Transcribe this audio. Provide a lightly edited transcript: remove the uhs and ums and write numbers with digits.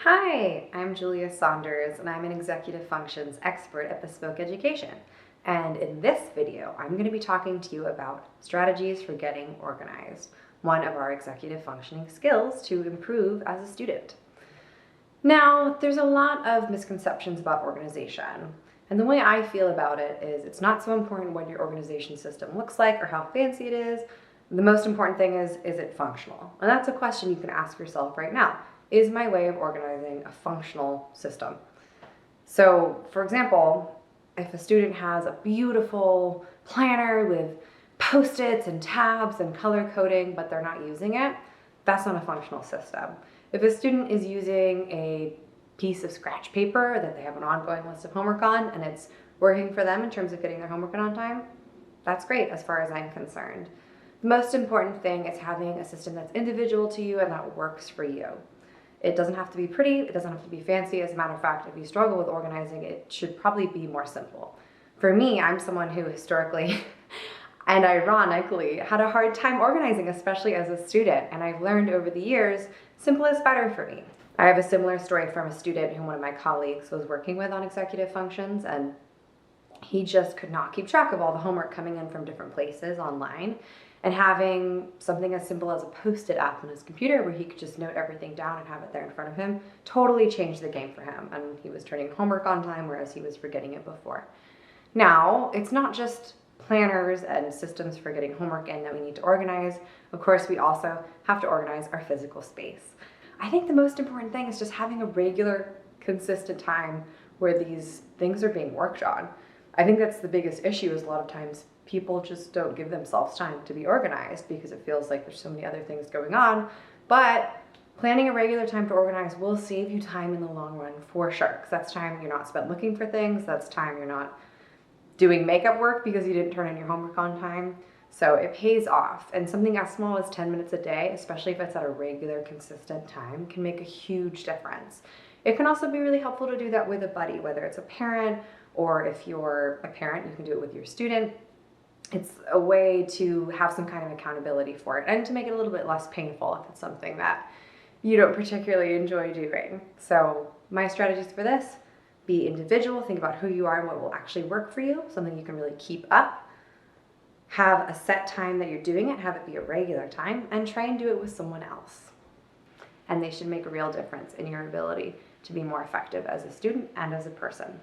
Hi, I'm Julia Saunders, and I'm an executive functions expert at Bespoke Education. And in this video, I'm going to be talking to you about strategies for getting organized, one of our executive functioning skills to improve as a student. Now, there's a lot of misconceptions about organization, and the way I feel about it is it's not so important what your organization system looks like or how fancy it is. The most important thing is it functional? And that's a question you can ask yourself right now. Is my way of organizing a functional system? So, for example, if a student has a beautiful planner with post-its and tabs and color coding, but they're not using it, that's not a functional system. If a student is using a piece of scratch paper that they have an ongoing list of homework on and it's working for them in terms of getting their homework in on time, that's great as far as I'm concerned. The most important thing is having a system that's individual to you and that works for you. It doesn't have to be pretty, it doesn't have to be fancy. As a matter of fact, if you struggle with organizing, it should probably be more simple. For me, I'm someone who historically and ironically had a hard time organizing, especially as a student. And I've learned over the years, simple is better for me. I have a similar story from a student who one of my colleagues was working with on executive functions, and he just could not keep track of all the homework coming in from different places online. And having something as simple as a post-it app on his computer where he could just note everything down and have it there in front of him totally changed the game for him. And he was turning homework on time, whereas he was forgetting it before. Now, it's not just planners and systems for getting homework in that we need to organize. Of course, we also have to organize our physical space. I think the most important thing is just having a regular, consistent time where these things are being worked on. I think that's the biggest issue is a lot of times people just don't give themselves time to be organized because it feels like there's so many other things going on. But planning a regular time to organize will save you time in the long run for sure. Because that's time you're not spent looking for things. That's time you're not doing makeup work because you didn't turn in your homework on time. So it pays off. And something as small as 10 minutes a day, especially if it's at a regular, consistent time, can make a huge difference. It can also be really helpful to do that with a buddy, whether it's a parent or if you're a parent, you can do it with your student. It's a way to have some kind of accountability for it and to make it a little bit less painful if it's something that you don't particularly enjoy doing. So my strategies for this, be individual, think about who you are and what will actually work for you, something you can really keep up. Have a set time that you're doing it, have it be a regular time, and try and do it with someone else. And they should make a real difference in your ability to be more effective as a student and as a person.